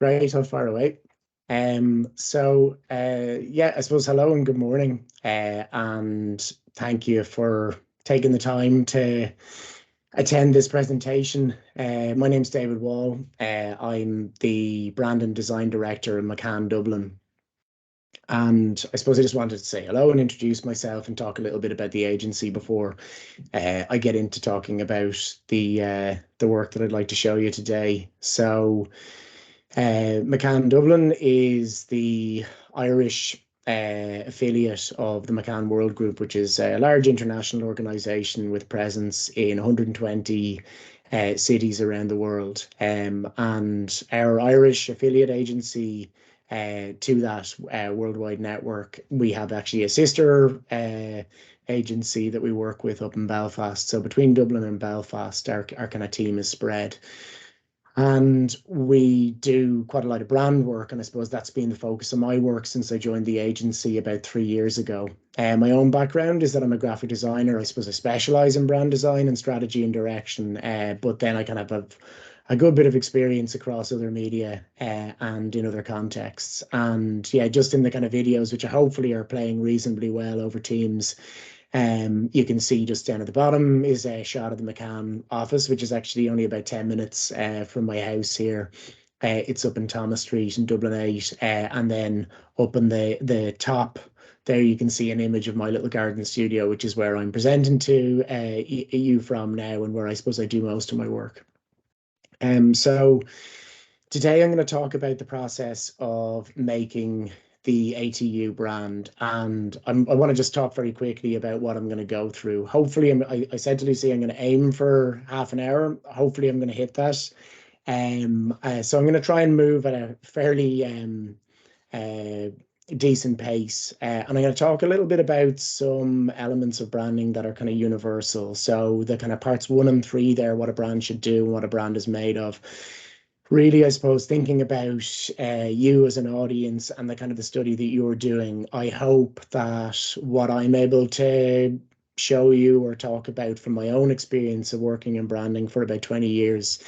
Right, how far away? Yeah, I suppose hello and good morning. And thank you for taking the time to attend this presentation. My name's David Wall. I'm the brand and design director in McCann Dublin. And I suppose I just wanted to say hello and introduce myself and talk a little bit about the agency before I get into talking about the work that I'd like to show you today. McCann Dublin is the Irish affiliate of the McCann World Group, which is a large international organization with presence in 120 cities around the world. And our Irish affiliate agency to that worldwide network, we have actually a sister agency that we work with up in Belfast. So between Dublin and Belfast, our kind of team is spread. And we do quite a lot of brand work, and I suppose that's been the focus of my work since I joined the agency about 3 years ago. My own background is that I'm a graphic designer. I suppose I specialize in brand design and strategy and direction, but then I kind of have a good bit of experience across other media and in other contexts. And yeah, just in the kind of videos, which hopefully are playing reasonably well over Teams, you can see just down at the bottom is a shot of the McCann office, which is actually only about 10 minutes from my house here. It's up in Thomas Street in Dublin 8. And then up in the top there, you can see an image of my little garden studio, which is where I'm presenting to you from now and where I suppose I do most of my work. So today I'm going to talk about the process of making the ATU brand, and I want to just talk very quickly about what I'm going to go through. Hopefully, I said to Lucy I'm going to aim for half an hour. Hopefully, I'm going to hit that. So I'm going to try and move at a fairly decent pace, and I'm going to talk a little bit about some elements of branding that are kind of universal. So the kind of parts 1 and 3 there, what a brand should do and what a brand is made of. Really, I suppose, thinking about you as an audience and the kind of the study that you're doing, I hope that what I'm able to show you or talk about from my own experience of working in branding for about 20 years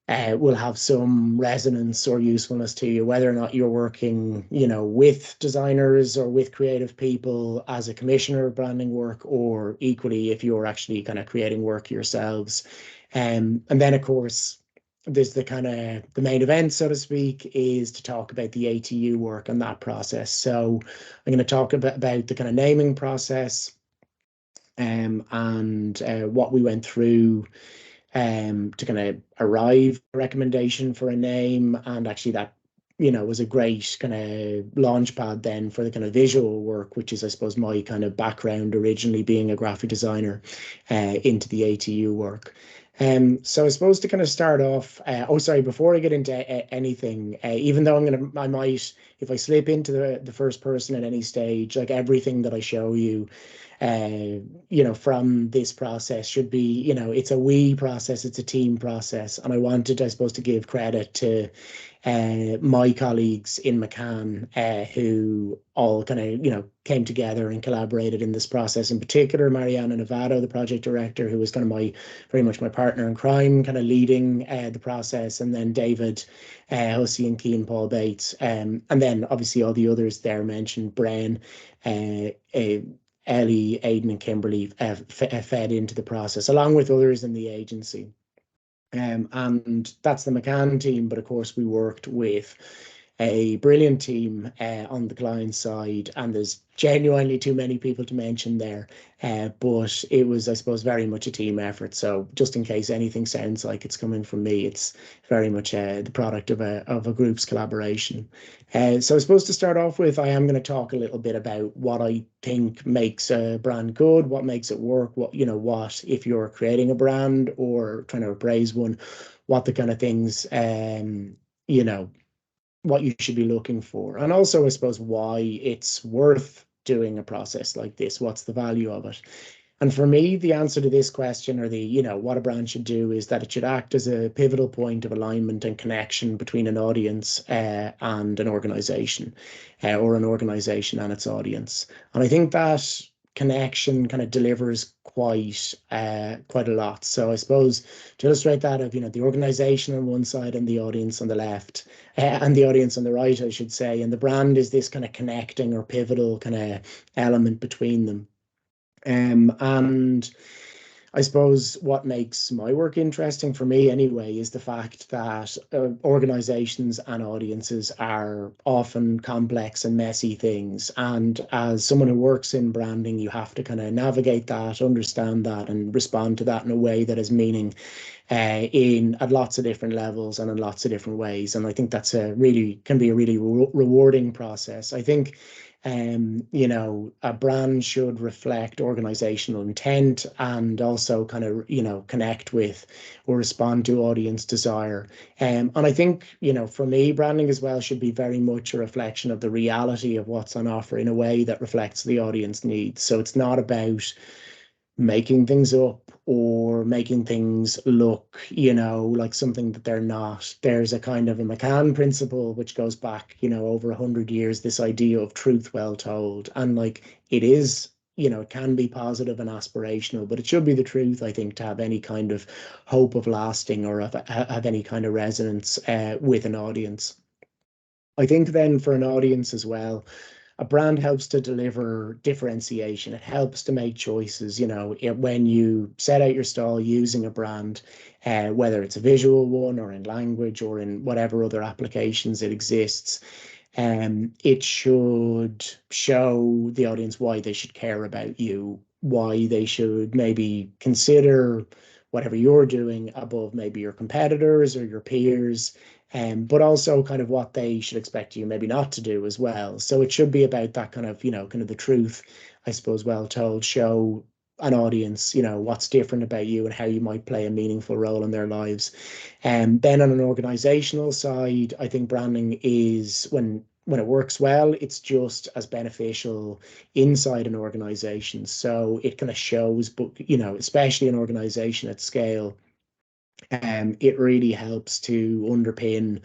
will have some resonance or usefulness to you, whether or not you're working, with designers or with creative people as a commissioner of branding work, or equally if you're actually kind of creating work yourselves. And then, of course, there's the kind of the main event, so to speak, is to talk about the ATU work and that process. So I'm going to talk about the kind of naming process and what we went through to kind of arrive at a recommendation for a name. And actually that, was a great kind of launch pad then for the kind of visual work, which is, I suppose, my kind of background originally being a graphic designer into the ATU work. So I suppose to kind of start off, before I get into anything, even though I might, if I slip into the first person at any stage, like everything that I show you, from this process should be, it's a we process, it's a team process. And I wanted, I suppose, to give credit to my colleagues in McCann who all kind of, came together and collaborated in this process. In particular, Mariana Novato, the project director, who was kind of very much my partner in crime, kind of leading the process. And then David Hussey and Keane Paul Bates. And then obviously all the others there mentioned, Bren, Ellie, Aidan and Kimberly fed into the process, along with others in the agency. And that's the McCann team, but of course we worked with a brilliant team on the client side, and there's genuinely too many people to mention there, but it was, I suppose, very much a team effort. So just in case anything sounds like it's coming from me, it's very much the product of a group's collaboration. So I suppose to start off with, I am going to talk a little bit about what I think makes a brand good, what makes it work, what if you're creating a brand or trying to appraise one, what the kind of things what you should be looking for. And also, I suppose, why it's worth doing a process like this. What's the value of it? And for me, the answer to this question, or what a brand should do, is that it should act as a pivotal point of alignment and connection between an audience and an organization, or an organization and its audience. And I think that connection kind of delivers quite a lot. So I suppose to illustrate that of, the organization on one side and the audience on the left, and the audience on the right, I should say, and the brand is this kind of connecting or pivotal kind of element between them. And I suppose what makes my work interesting for me anyway is the fact that organizations and audiences are often complex and messy things. And as someone who works in branding, you have to kind of navigate that, understand that, and respond to that in a way that has meaning in at lots of different levels and in lots of different ways. And I think that's can be a really rewarding process. I think a brand should reflect organizational intent and also kind of, connect with or respond to audience desire. And I think, for me, branding as well should be very much a reflection of the reality of what's on offer in a way that reflects the audience needs. So it's not about making things up or making things look, like something that they're not. There's a kind of a McCann principle, which goes back, over 100 years, this idea of truth well told. And like it is, it can be positive and aspirational, but it should be the truth, I think, to have any kind of hope of lasting or have any kind of resonance with an audience. I think then for an audience as well, a brand helps to deliver differentiation. It helps to make choices. When you set out your stall using a brand, whether it's a visual one or in language or in whatever other applications it exists, it should show the audience why they should care about you, why they should maybe consider whatever you're doing above maybe your competitors or your peers, but also kind of what they should expect you maybe not to do as well. So it should be about that kind of, kind of the truth, I suppose, well told, show an audience, what's different about you and how you might play a meaningful role in their lives. And then on an organizational side, I think branding is when it works well, it's just as beneficial inside an organization. So it kind of shows, but especially an organization at scale, it really helps to underpin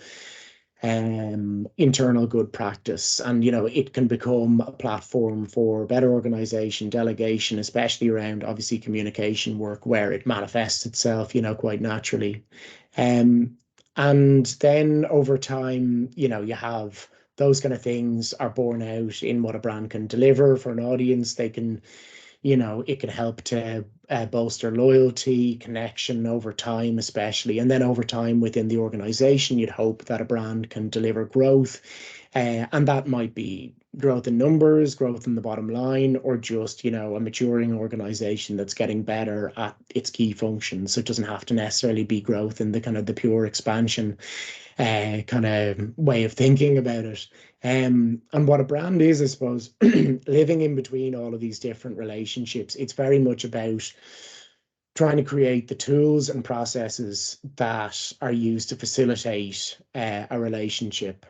internal good practice. And, it can become a platform for better organization, delegation, especially around obviously communication work where it manifests itself, quite naturally. And then over time, you have those kind of things are borne out in what a brand can deliver for an audience. They can, it can help to bolster loyalty, connection over time, especially. And then over time within the organization, you'd hope that a brand can deliver growth. And that might be growth in numbers, growth in the bottom line, or just, a maturing organization that's getting better at its key functions. So it doesn't have to necessarily be growth in the kind of the pure expansion kind of way of thinking about it. And what a brand is, I suppose, living in between all of these different relationships, it's very much about trying to create the tools and processes that are used to facilitate a relationship.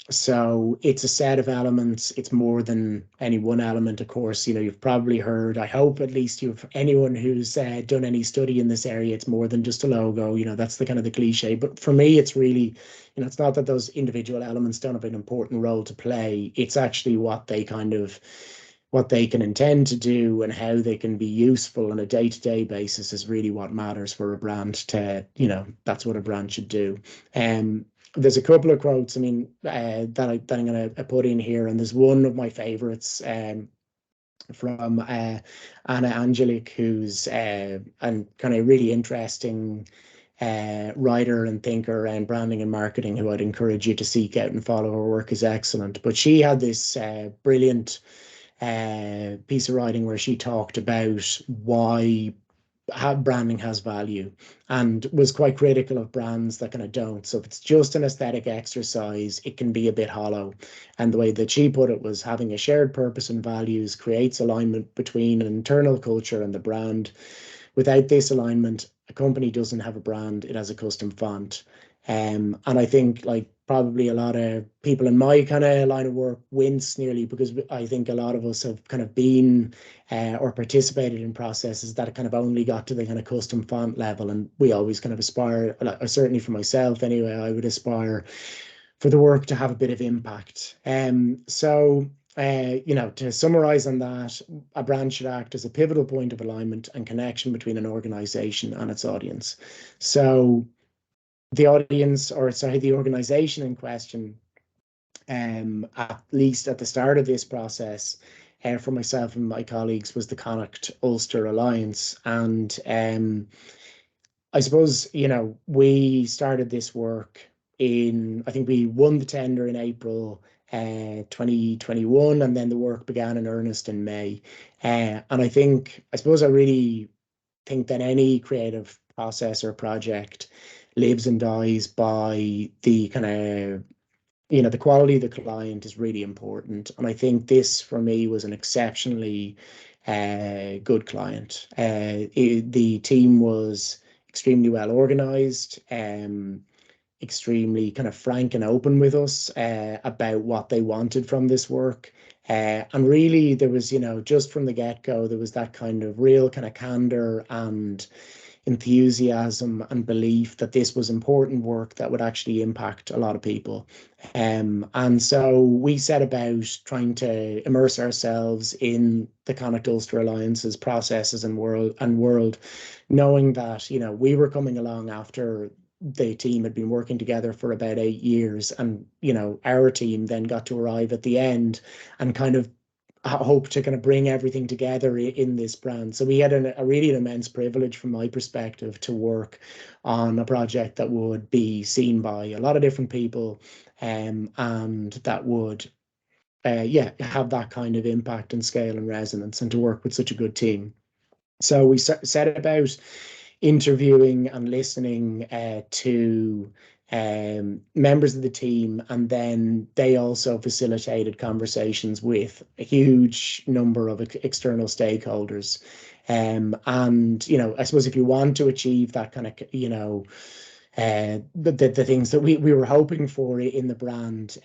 So it's a set of elements. It's more than any one element, of course. You've probably heard, I hope at least you've anyone who's done any study in this area, it's more than just a logo. That's the kind of the cliche. But for me, it's really, it's not that those individual elements don't have an important role to play. It's actually what they can intend to do and how they can be useful on a day-to-day basis is really what matters for a brand to, that's what a brand should do. There's a couple of quotes, I mean, that I'm going to put in here, and there's one of my favorites from Anna Angelic, who's and kind of really interesting writer and thinker around branding and marketing, who I'd encourage you to seek out and follow. Her work is excellent. But she had this brilliant piece of writing where she talked about why branding has value and was quite critical of brands that kind of don't. So if it's just an aesthetic exercise, it can be a bit hollow. And the way that she put it was having a shared purpose and values creates alignment between an internal culture and the brand. Without this alignment, a company doesn't have a brand, it has a custom font. And I think like probably a lot of people in my kind of line of work wince nearly because I think a lot of us have kind of been or participated in processes that kind of only got to the kind of custom font level. And we always kind of aspire, or certainly for myself anyway, I would aspire for the work to have a bit of impact. So To summarize on that, a brand should act as a pivotal point of alignment and connection between an organization and its audience. So the audience, or sorry, the organization in question, at least at the start of this process, for myself and my colleagues, was the Connacht Ulster Alliance. And I suppose, we started this work I think we won the tender in April 2021, and then the work began in earnest in May. And I suppose I really think that any creative process or project lives and dies by the kind of, the quality of the client is really important. And I think this for me was an exceptionally good client. The team was extremely well organized, extremely kind of frank and open with us about what they wanted from this work. And really, there was, just from the get-go, there was that kind of real kind of candor and enthusiasm and belief that this was important work that would actually impact a lot of people. And so we set about trying to immerse ourselves in the Connacht Ulster Alliance's processes and world, knowing that, we were coming along after the team had been working together for about 8 years, and our team then got to arrive at the end and kind of hope to kind of bring everything together in this brand. So we had a really an immense privilege from my perspective to work on a project that would be seen by a lot of different people, and that would have that kind of impact and scale and resonance, and to work with such a good team. So we set about interviewing and listening to members of the team, and then they also facilitated conversations with a huge number of external stakeholders. And I suppose if you want to achieve that kind of, the things that we were hoping for in the brand,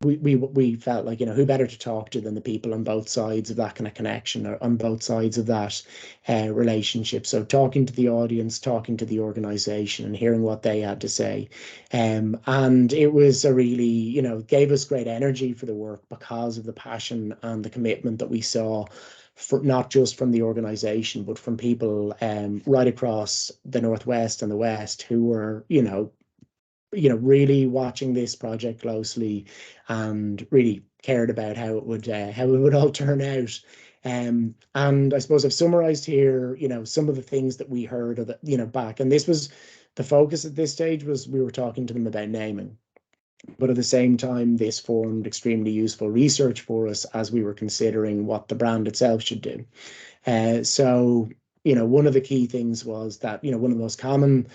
we felt like, who better to talk to than the people on both sides of that kind of connection, or on both sides of that relationship. So talking to the audience, talking to the organization, and hearing what they had to say. And it was a really, gave us great energy for the work because of the passion and the commitment that we saw, for not just from the organization, but from people right across the Northwest and the West, who were, really watching this project closely and really cared about how it would all turn out. And I suppose I've summarized here, some of the things that we heard of the, back. And this was the focus at this stage, was we were talking to them about naming. But at the same time, this formed extremely useful research for us as we were considering what the brand itself should do. So, one of the key things was that, one of the most common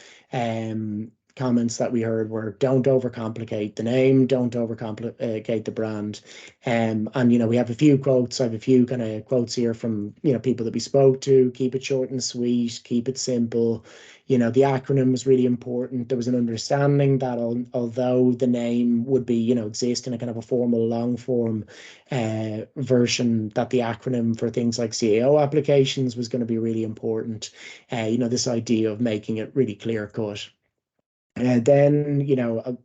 comments that we heard were, don't overcomplicate the name, don't overcomplicate the brand. And, we have a few quotes. I have a few kind of quotes here from, people that we spoke to. Keep it short and sweet, keep it simple. The acronym was really important. There was an understanding that although the name would be, exist in a kind of a formal long form version, that the acronym for things like CAO applications was going to be really important. This idea of making it really clear cut. Then,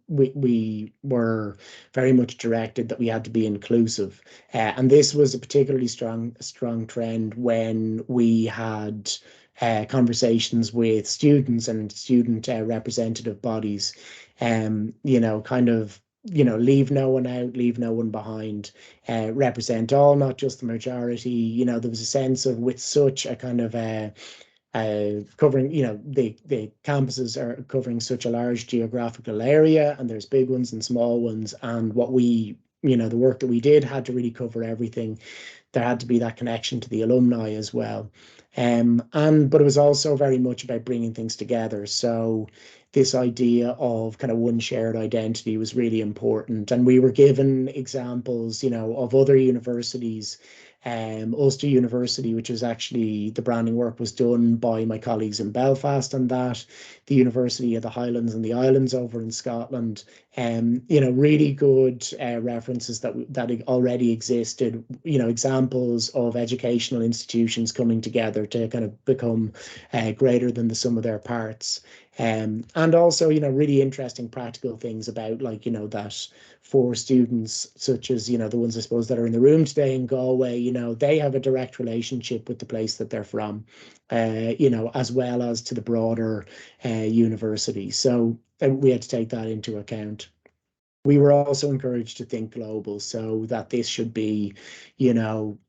we were very much directed that we had to be inclusive. And this was a particularly strong trend when we had conversations with students and student representative bodies. Kind of, leave no one out, leave no one behind, represent all, not just the majority. There was a sense of, with such a kind of covering, the campuses are covering such a large geographical area, and there's big ones and small ones. And the work that we did had to really cover everything. There had to be that connection to the alumni as well. But it was also very much about bringing things together. So this idea of kind of one shared identity was really important. And we were given examples, of other universities. Ulster University, which was actually, the branding work was done by my colleagues in Belfast, and that the University of the Highlands and the Islands over in Scotland, really good references that already existed, examples of educational institutions coming together to kind of become greater than the sum of their parts. And also, really interesting practical things about like, that for students such as, the ones I suppose that are in the room today in Galway, they have a direct relationship with the place that they're from, as well as to the broader university. So we had to take that into account. We were also encouraged to think global, so that this should be,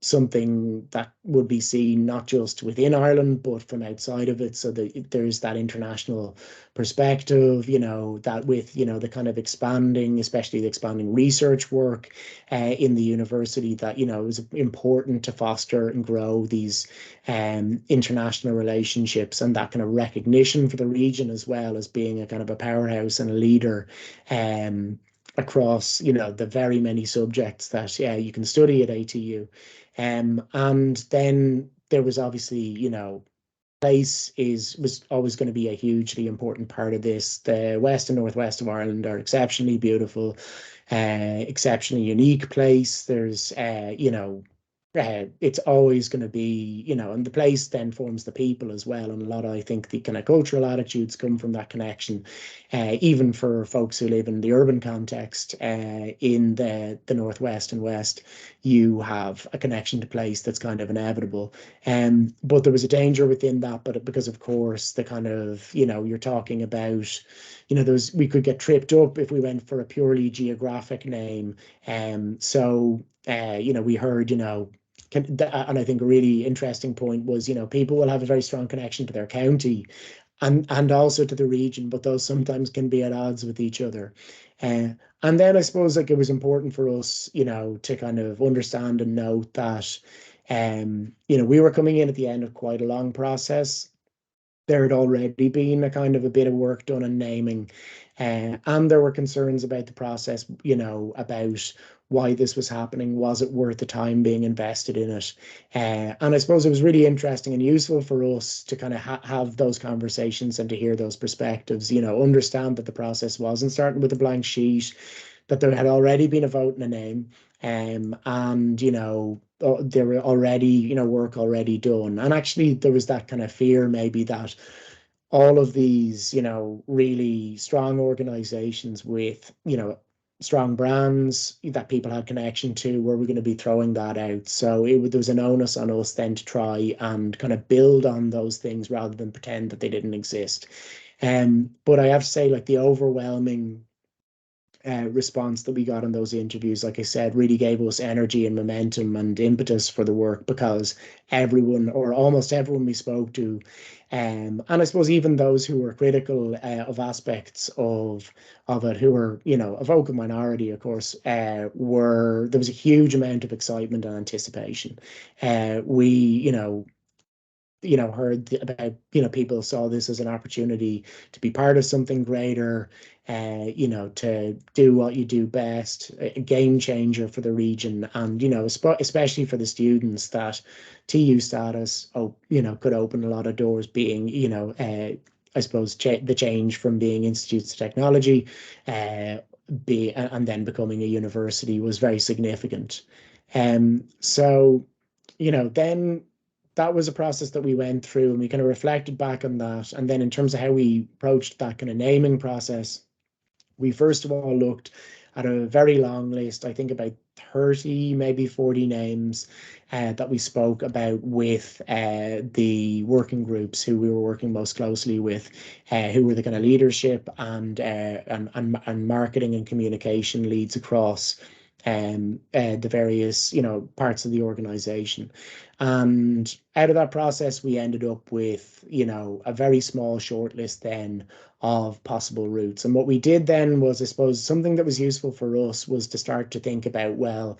something that would be seen not just within Ireland, but from outside of it. So that there's that international perspective, that with, the kind of expanding, especially the expanding research work in the university, that, it was important to foster and grow these international relationships and that kind of recognition for the region as well as being a kind of a powerhouse and a leader. Across the very many subjects that you can study at ATU. And then there was obviously, place was always going to be a hugely important part of this. The west and northwest of Ireland are exceptionally beautiful, exceptionally unique place. There's it's always going to be, and the place then forms the people as well. And a lot of, I think, the kind of cultural attitudes come from that connection, even for folks who live in the urban context, in the Northwest and West, you have a connection to place that's kind of inevitable. But there was a danger within that, but because of course, the kind of, you're talking about, we could get tripped up if we went for a purely geographic name. So, we heard, and I think a really interesting point was, people will have a very strong connection to their county and also to the region, but those sometimes can be at odds with each other. Uh, and then I suppose like it was important for us, to kind of understand and note that, we were coming in at the end of quite a long process. There had already been a kind of a bit of work done on naming, and there were concerns about the process, about why this was happening. Was it worth the time being invested in it? And I suppose it was really interesting and useful for us to kind of have those conversations and to hear those perspectives, understand that the process wasn't starting with a blank sheet, that there had already been a vote in a name, and there were already, work already done. And actually there was that kind of fear maybe that all of these, really strong organizations with, strong brands that people had connection to, were we going to be throwing that out? So there was an onus on us then to try and kind of build on those things rather than pretend that they didn't exist. But I have to say, like the overwhelming response that we got in those interviews, like I said, really gave us energy and momentum and impetus for the work, because everyone, or almost everyone we spoke to, and I suppose even those who were critical of aspects of it, who were, a vocal minority, of course, there was a huge amount of excitement and anticipation. We, heard about, people saw this as an opportunity to be part of something greater, to do what you do best, a game changer for the region. And, especially for the students, that TU status, could open a lot of doors, being, I suppose the change from being institutes of technology, and then becoming a university was very significant. So, then that was a process that we went through, and we kind of reflected back on that. And then in terms of how we approached that kind of naming process, we first of all looked at a very long list, I think about 30, maybe 40 names, that we spoke about with the working groups who we were working most closely with, who were the kind of leadership and marketing and communication leads across the various, parts of the organization. And out of that process, we ended up with, a very small shortlist then of possible routes. And what we did then was, I suppose, something that was useful for us was to start to think about, well,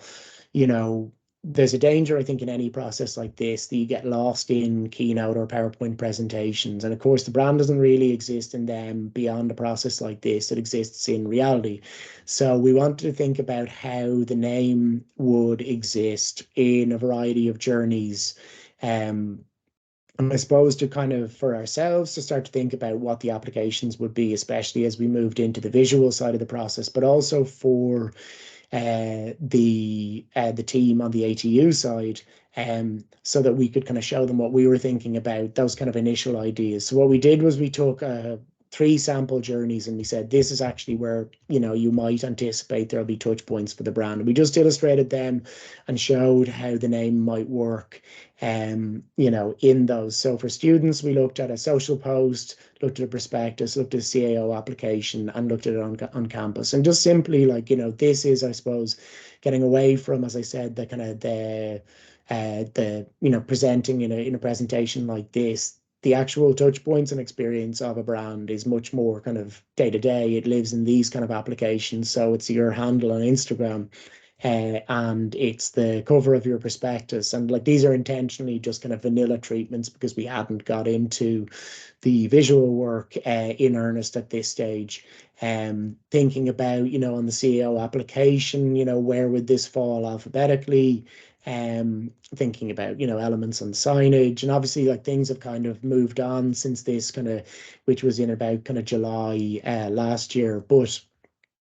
you know, there's a danger, I think, in any process like this, that you get lost in keynote or PowerPoint presentations. And of course, the brand doesn't really exist in them beyond a process like this. It exists in reality. So we wanted to think about how the name would exist in a variety of journeys. Um, and I suppose to kind of, for ourselves, to start to think about what the applications would be, especially as we moved into the visual side of the process, but also for the team on the ATU side, so that we could kind of show them what we were thinking about those kind of initial ideas. So what we did was we took 3 sample journeys, and we said this is actually where you might anticipate there'll be touch points for the brand. And we just illustrated them and showed how the name might work in those. So for students, we looked at a social post, looked at a prospectus, looked at a CAO application, and looked at it on campus. And just simply this is, I suppose, getting away from, as I said, the kind of the presenting in a presentation like this. The actual touch points and experience of a brand is much more kind of day to day. It lives in these kind of applications. So it's your handle on Instagram, and it's the cover of your prospectus. And these are intentionally just kind of vanilla treatments because we hadn't got into the visual work in earnest at this stage. Thinking about, on the CEO application, where would this fall alphabetically? Thinking about, elements on signage, and obviously things have kind of moved on since this which was in about kind of July last year, but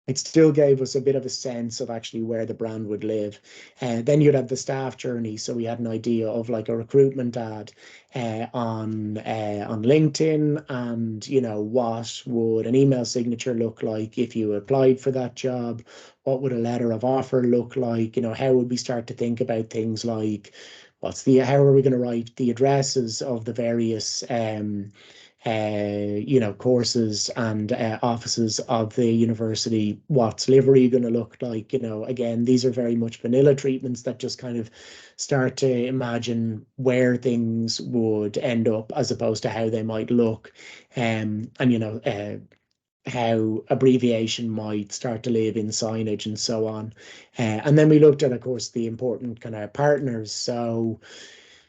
it still gave us a bit of a sense of actually where the brand would live. Then you'd have the staff journey. So we had an idea of a recruitment ad on LinkedIn, and what would an email signature look like if you applied for that job? What would a letter of offer look like? How would we start to think about things like how are we going to write the addresses of the various courses and offices of the university? What's livery going to look like? Again, these are very much vanilla treatments that just kind of start to imagine where things would end up as opposed to how they might look. And how abbreviation might start to live in signage and so on. And then we looked at, of course, the important kind of partners. So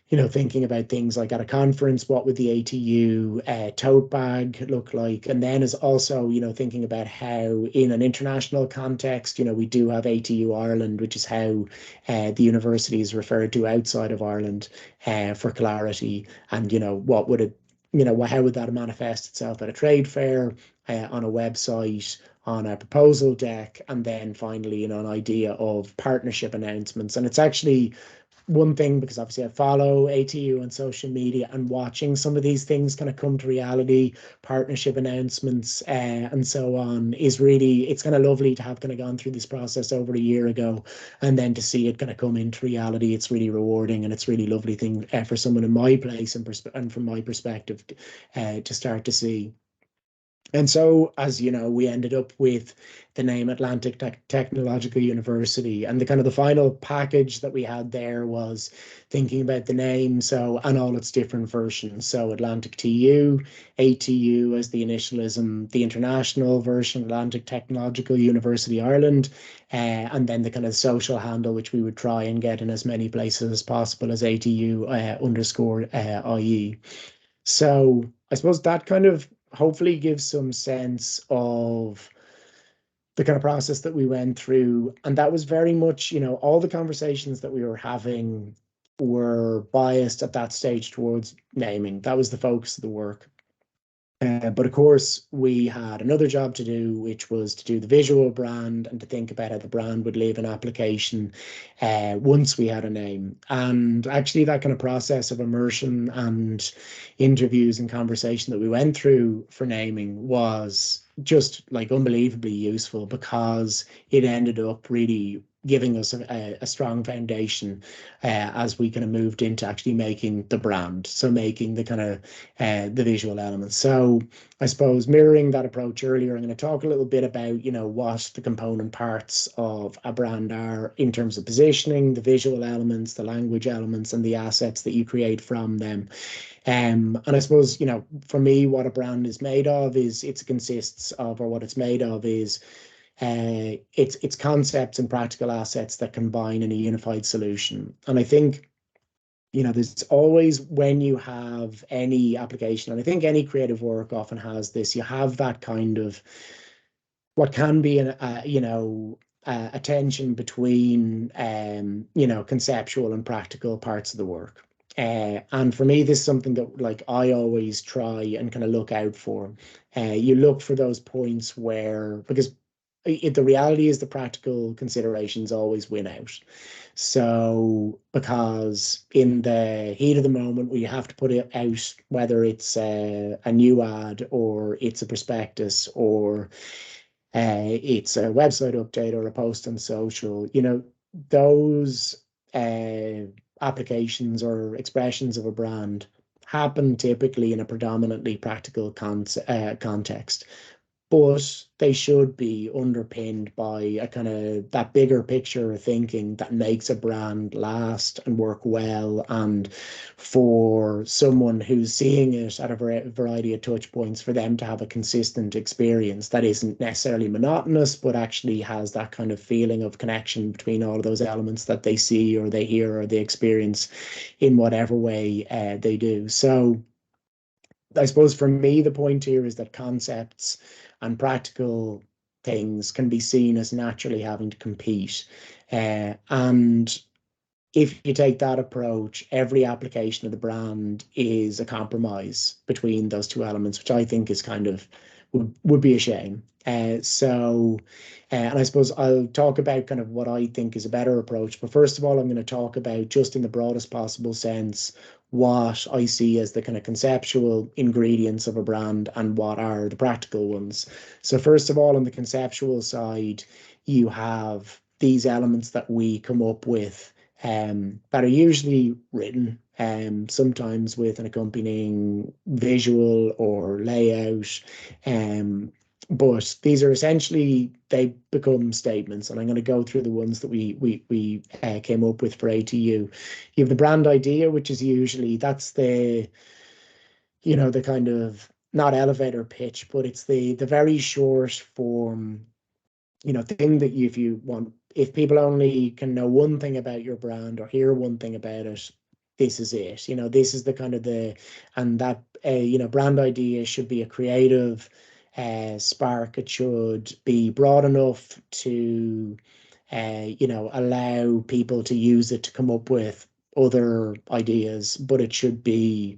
thinking about things like at a conference, what would the ATU tote bag look like? And then is also, thinking about how in an international context, we do have ATU Ireland, which is how the university is referred to outside of Ireland for clarity. And, what would it, how would that manifest itself at a trade fair, on a website, on a proposal deck, and then finally, an idea of partnership announcements. And it's actually one thing, because obviously I follow ATU on social media, and watching some of these things kind of come to reality, partnership announcements and so on, is really, it's kind of lovely to have kind of gone through this process over a year ago, and then to see it kind of come into reality. It's really rewarding, and it's really lovely thing for someone in my place and from my perspective to start to see. And so, as you know, we ended up with the name Atlantic Technological University, and the kind of the final package that we had there was thinking about the name, so, and all its different versions. So Atlantic TU, ATU as the initialism, the international version, Atlantic Technological University Ireland, and then the kind of social handle, which we would try and get in as many places as possible, as ATU underscore IE. So I suppose that kind of hopefully gives some sense of the kind of process that we went through. And that was very much, all the conversations that we were having were biased at that stage towards naming. That was the focus of the work. But of course, we had another job to do, which was to do the visual brand and to think about how the brand would live in application once we had a name. And actually, that kind of process of immersion and interviews and conversation that we went through for naming was just unbelievably useful, because it ended up really giving us a strong foundation as we kind of moved into actually making the brand, so making the kind of the visual elements. So I suppose mirroring that approach earlier, I'm going to talk a little bit about what the component parts of a brand are in terms of positioning, the visual elements, the language elements, and the assets that you create from them. And I suppose, for me, what a brand is made of is what it's made of is it's concepts and practical assets that combine in a unified solution. And I think, there's always, when you have any application, and I think any creative work often has this, you have that kind of what can be a tension between conceptual and practical parts of the work. And for me, this is something that I always try and kind of look out for. You look for those points where, because the reality is the practical considerations always win out. So, because in the heat of the moment where you have to put it out, whether it's a new ad or it's a prospectus or it's a website update or a post on social, those applications or expressions of a brand happen typically in a predominantly practical context, but they should be underpinned by a kind of that bigger picture of thinking that makes a brand last and work well. And for someone who's seeing it at a variety of touch points, for them to have a consistent experience that isn't necessarily monotonous, but actually has that kind of feeling of connection between all of those elements that they see or they hear or they experience in whatever way they do. So I suppose for me, the point here is that concepts and practical things can be seen as naturally having to compete. And if you take that approach, every application of the brand is a compromise between those two elements, which I think is kind of would be a shame. And I suppose I'll talk about kind of what I think is a better approach. But first of all, I'm going to talk about, just in the broadest possible sense, what I see as the kind of conceptual ingredients of a brand and what are the practical ones. So first of all, on the conceptual side, you have these elements that we come up with that are usually written, sometimes with an accompanying visual or layout. But these are essentially, they become statements, and I'm going to go through the ones that we came up with for ATU. You have the brand idea, which is usually, that's the kind of, not elevator pitch, but it's the very short form, thing that if you want, if people only can know one thing about your brand or hear one thing about it, this is it. This is the kind of and that, brand idea should be a creative spark. It should be broad enough to, allow people to use it to come up with other ideas, but it should be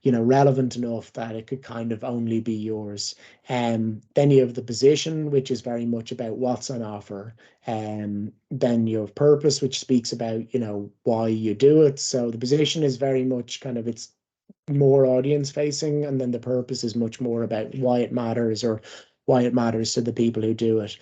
relevant enough that it could kind of only be yours. Then you have the position, which is very much about what's on offer. Then you have purpose, which speaks about, why you do it. So the position is very much kind of, it's more audience facing, and then the purpose is much more about why it matters, or why it matters to the people who do it.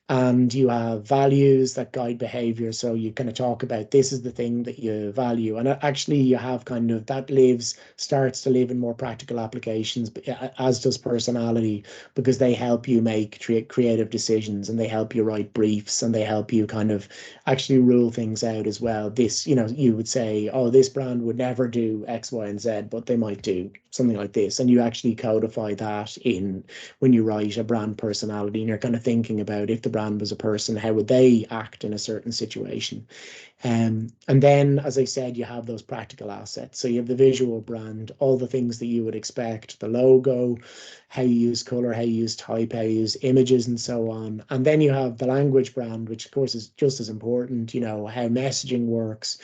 And you have values that guide behavior. So you kind of talk about, this is the thing that you value. And actually you have kind of, that starts to live in more practical applications, as does personality, because they help you make creative decisions, and they help you write briefs, and they help you kind of actually rule things out as well. This, you would say, oh, this brand would never do X, Y, and Z, but they might do something like this. And you actually codify that in when you write a brand personality, and you're kind of thinking about, if the brand was a person, how would they act in a certain situation? And then, as I said, you have those practical assets. So you have the visual brand, all the things that you would expect, the logo, how you use color, how you use type, how you use images, and so on. And then you have the language brand, which of course is just as important, how messaging works,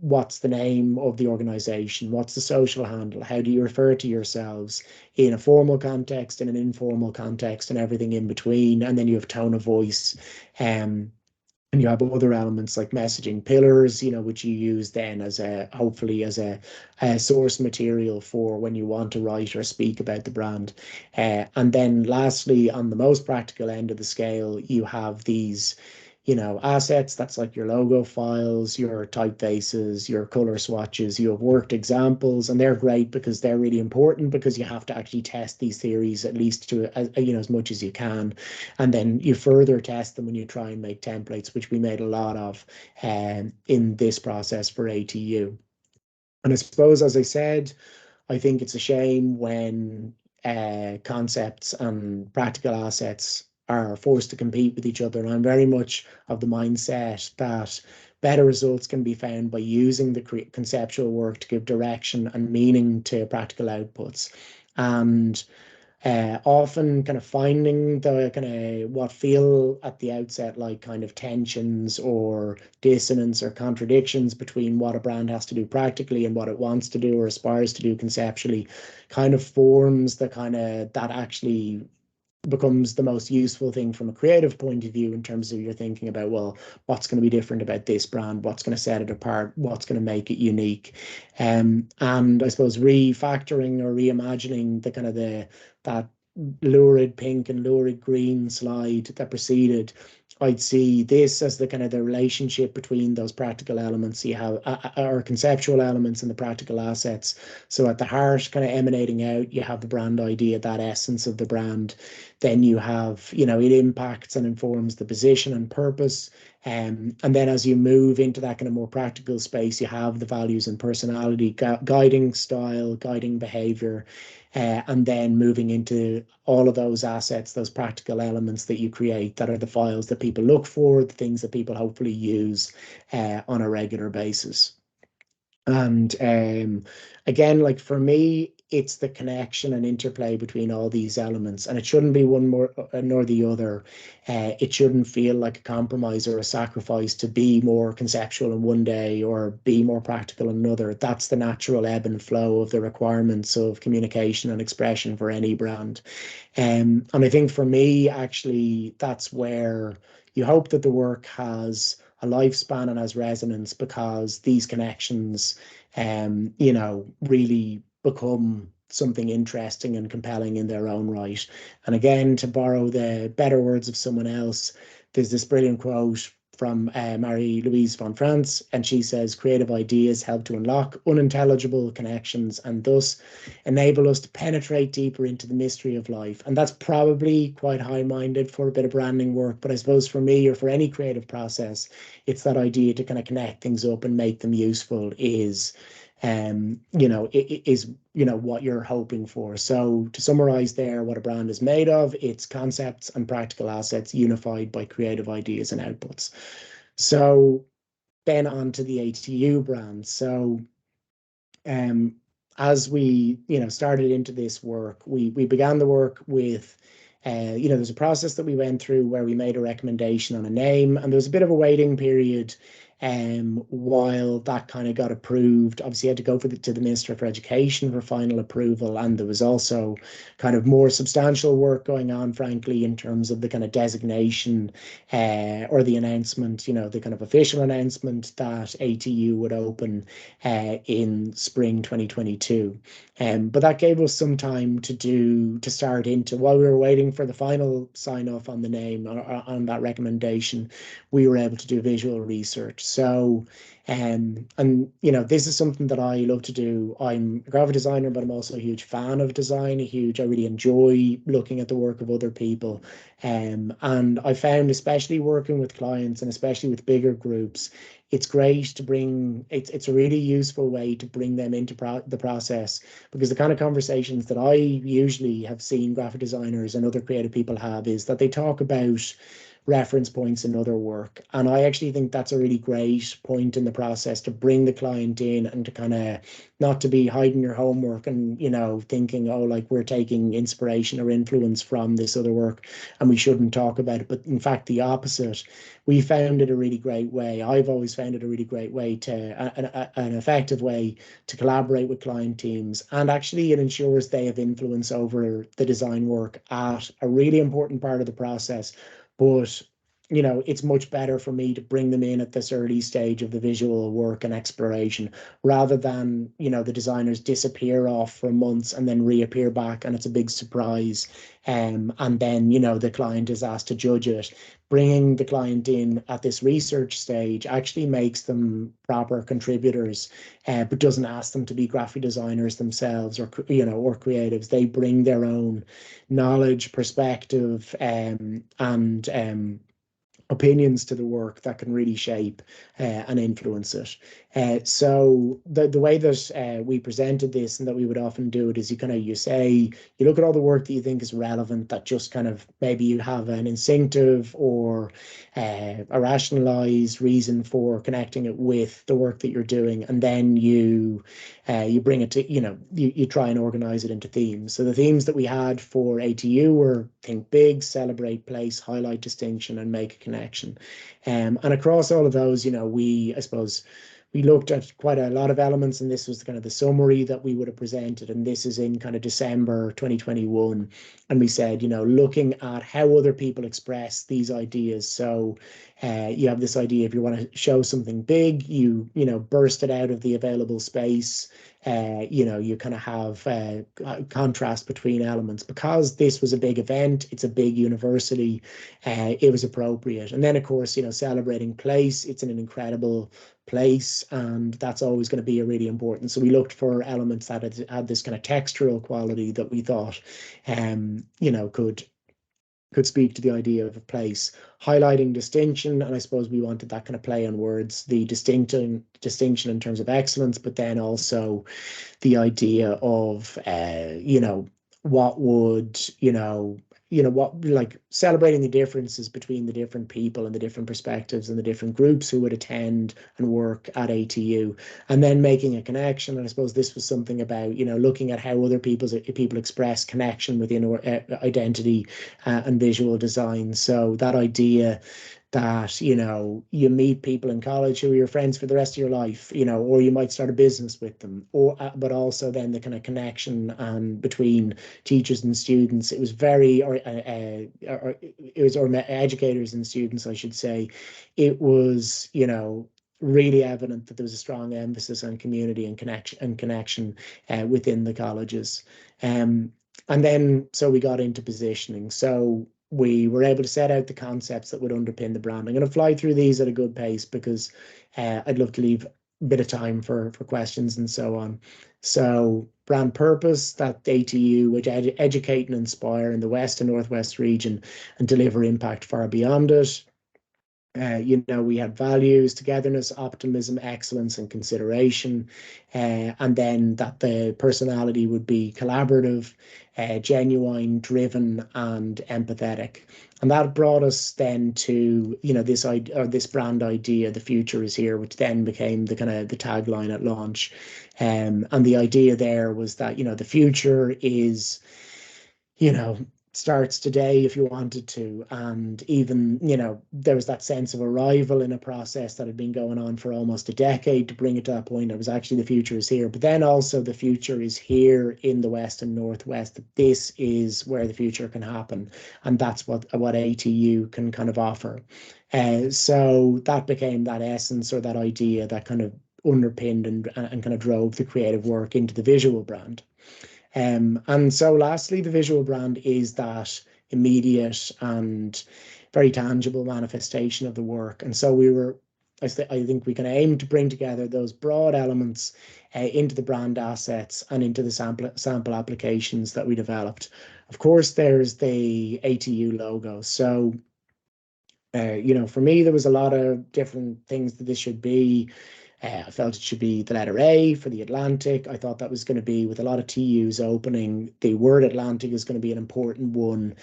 what's the name of the organization, what's the social handle, how do you refer to yourselves in a formal context, in an informal context, and everything in between. And then you have tone of voice, and you have other elements like messaging pillars, which you use then as hopefully as a source material for when you want to write or speak about the brand. And then lastly, on the most practical end of the scale, you have these, assets. That's like your logo files, your typefaces, your color swatches. You have worked examples, and they're great because they're really important, because you have to actually test these theories at least to, as much as you can. And then you further test them when you try and make templates, which we made a lot of in this process for ATU. And I suppose, as I said, I think it's a shame when concepts and practical assets are forced to compete with each other. And I'm very much of the mindset that better results can be found by using the conceptual work to give direction and meaning to practical outputs. And often kind of finding the kind of what feel at the outset like kind of tensions or dissonance or contradictions between what a brand has to do practically and what it wants to do or aspires to do conceptually, kind of forms the kind of, that actually becomes the most useful thing from a creative point of view in terms of you're thinking about, well, what's going to be different about this brand? What's going to set it apart? What's going to make it unique? And I suppose refactoring or reimagining the kind of that lurid pink and lurid green slide that preceded, I'd see this as the kind of the relationship between those practical elements you have, or conceptual elements and the practical assets. So at the heart, kind of emanating out, you have the brand idea, that essence of the brand. Then you have, it impacts and informs the position and purpose. And then as you move into that kind of more practical space, you have the values and personality, guiding style, guiding behavior, and then moving into all of those assets, those practical elements that you create that are the files that people look for, the things that people hopefully use on a regular basis. And again, like for me, it's the connection and interplay between all these elements, and it shouldn't be one more nor the other. It shouldn't feel like a compromise or a sacrifice to be more conceptual in one day or be more practical in another. That's the natural ebb and flow of the requirements of communication and expression for any brand. And I think for me, actually, that's where you hope that the work has a lifespan and has resonance, because these connections, really become something interesting and compelling in their own right. And again, to borrow the better words of someone else, there's this brilliant quote from Marie-Louise von France, and she says, creative ideas help to unlock unintelligible connections and thus enable us to penetrate deeper into the mystery of life. And that's probably quite high-minded for a bit of branding work, but I suppose for me or for any creative process, it's that idea to kind of connect things up and make them useful is what you're hoping for. So to summarize there, what a brand is made of, it's concepts and practical assets unified by creative ideas and outputs. So then on to the ATU brand. So as we started into this work, we began the work with there's a process that we went through where we made a recommendation on a name, and there was a bit of a waiting period while that kind of got approved. Obviously, you had to go to the Minister for Education for final approval, and there was also kind of more substantial work going on, frankly, in terms of the kind of designation or the announcement, the kind of official announcement that ATU would open in spring 2022. But that gave us some time to start into, while we were waiting for the final sign off on the name or on that recommendation, we were able to do visual research. So, this is something that I love to do. I'm a graphic designer, but I'm also a huge fan of design, I really enjoy looking at the work of other people. And I found, especially working with clients and especially with bigger groups, it's great to it's a really useful way to bring them into the process, because the kind of conversations that I usually have seen graphic designers and other creative people have is that they talk about reference points in other work. And I actually think that's a really great point in the process to bring the client in and to kind of not to be hiding your homework and, thinking, oh, like we're taking inspiration or influence from this other work and we shouldn't talk about it. But in fact, the opposite. We found it a really great way. I've always found it a really great way an effective way to collaborate with client teams. And actually, it ensures they have influence over the design work at a really important part of the process. But it's much better for me to bring them in at this early stage of the visual work and exploration, rather than the designers disappear off for months and then reappear back and it's a big surprise, and then the client is asked to judge it. Bringing the client in at this research stage actually makes them proper contributors, but doesn't ask them to be graphic designers themselves or creatives. They bring their own knowledge, perspective, and opinions to the work that can really shape and influence it. So the way that we presented this and that we would often do it is you look at all the work that you think is relevant, that just kind of maybe you have an instinctive or a rationalized reason for connecting it with the work that you're doing, and then you bring it to, you try and organize it into themes. So the themes that we had for ATU were think big, celebrate place, highlight distinction, and make a connection. And across all of those, I suppose we looked at quite a lot of elements, and this was kind of the summary that we would have presented. And this is in kind of December 2021. And we said, looking at how other people express these ideas. So you have this idea, if you want to show something big, burst it out of the available space. You kind of have contrast between elements. Because this was a big event, it's a big university, it was appropriate. And then, of course, celebrating place, it's in an incredible place, and that's always going to be a really important. So we looked for elements that had this kind of textural quality that we thought, could speak to the idea of a place, highlighting distinction. And I suppose we wanted that kind of play on words, the distinction in terms of excellence, but then also the idea of what would what, like, celebrating the differences between the different people and the different perspectives and the different groups who would attend and work at ATU, and then making a connection. And I suppose this was something about looking at how other people express connection within identity and visual design. So that idea that you meet people in college who are your friends for the rest of your life, or you might start a business with them, or but also then the kind of connection between teachers and students. It was very, or educators and students, I should say. It was really evident that there was a strong emphasis on community and connection within the colleges. And then, so we got into positioning. So we were able to set out the concepts that would underpin the brand. I'm going to fly through these at a good pace because I'd love to leave a bit of time for questions and so on. So brand purpose, that ATU, which educate and inspire in the West and Northwest region and deliver impact far beyond it. We had values, togetherness, optimism, excellence, and consideration. And then that the personality would be collaborative, genuine, driven, and empathetic. And that brought us then to, this brand idea, the future is here, which then became the kind of the tagline at launch. And the idea there was that, the future is, starts today if you wanted to. And even, there was that sense of arrival in a process that had been going on for almost a decade to bring it to that point. It was actually the future is here, but then also the future is here in the West and Northwest. This is where the future can happen. And that's what ATU can kind of offer. So that became that essence, or that idea that kind of underpinned and kind of drove the creative work into the visual brand. And so lastly, the visual brand is that immediate and very tangible manifestation of the work. And so I think we can aim to bring together those broad elements into the brand assets and into the sample applications that we developed. Of course, there's the ATU logo. So, for me, there was a lot of different things that this should be. I felt it should be the letter A for the Atlantic. I thought that was going to be, with a lot of TUs opening, the word Atlantic is going to be an important one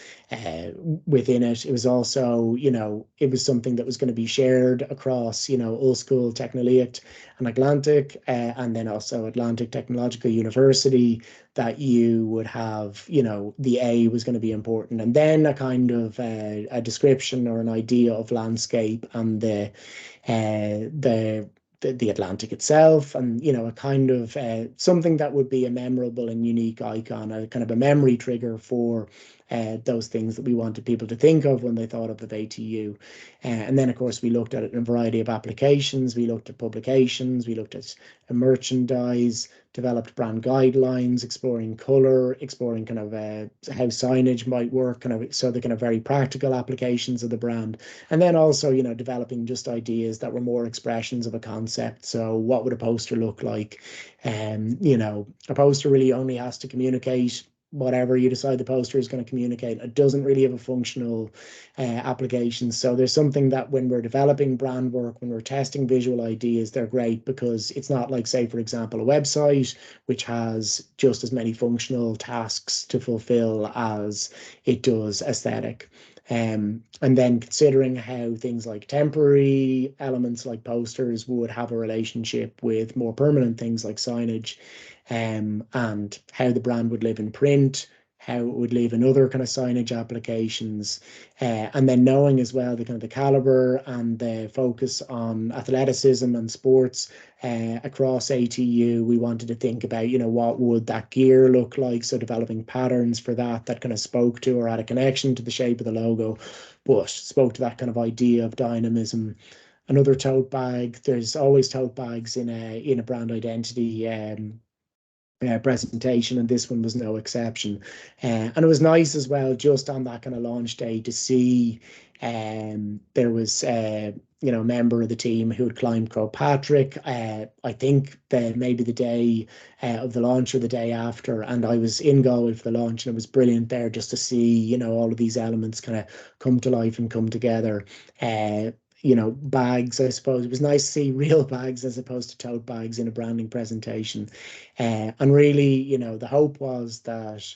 within it. It was also, it was something that was going to be shared across, Old School Technoliacht and Atlantic, and then also Atlantic Technological University, that you would have, the A was going to be important. And then a kind of a description or an idea of landscape and the Atlantic itself, and a kind of something that would be a memorable and unique icon, a kind of a memory trigger for those things that we wanted people to think of when they thought of the ATU. And then, of course, we looked at it in a variety of applications. We looked at publications, we looked at merchandise, developed brand guidelines, exploring color, exploring kind of how signage might work, kind of, so the kind of very practical applications of the brand. And then also, developing just ideas that were more expressions of a concept. So what would a poster look like? A poster really only has to communicate whatever you decide the poster is going to communicate. It doesn't really have a functional application. So there's something that when we're developing brand work, when we're testing visual ideas, they're great, because it's not like, say, for example, a website, which has just as many functional tasks to fulfill as it does aesthetic. And then considering how things like temporary elements like posters would have a relationship with more permanent things like signage, and how the brand would live in print, how it would live in other kind of signage applications, and then knowing as well the kind of the caliber and the focus on athleticism and sports across ATU. We wanted to think about, you know, what would that gear look like, so developing patterns for that kind of spoke to or had a connection to the shape of the logo, but spoke to that kind of idea of dynamism. Another tote bag. There's always tote bags in a brand identity presentation, and this one was no exception. And it was nice as well, just on that kind of launch day, to see there was you know, a member of the team who had climbed Croagh Patrick. I think maybe the day of the launch or the day after, and I was in Galway for the launch, and it was brilliant there just to see, you know, all of these elements kind of come to life and come together. You know, bags, I suppose. It was nice to see real bags as opposed to tote bags in a branding presentation. And really, you know, the hope was that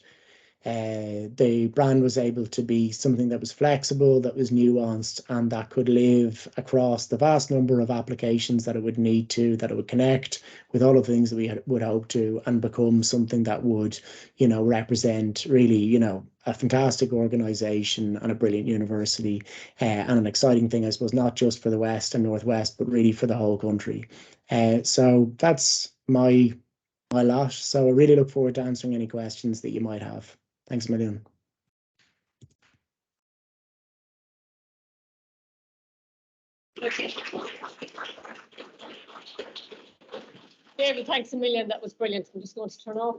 the brand was able to be something that was flexible, that was nuanced, and that could live across the vast number of applications that it would need to, that it would connect with all of the things that we would hope to, and become something that would, you know, represent really, you know, a fantastic organization and a brilliant university, and an exciting thing, I suppose, not just for the West and Northwest, but really for the whole country. So that's my lot. So I really look forward to answering any questions that you might have. Thanks a million. David, thanks a million. That was brilliant. I'm just going to turn off.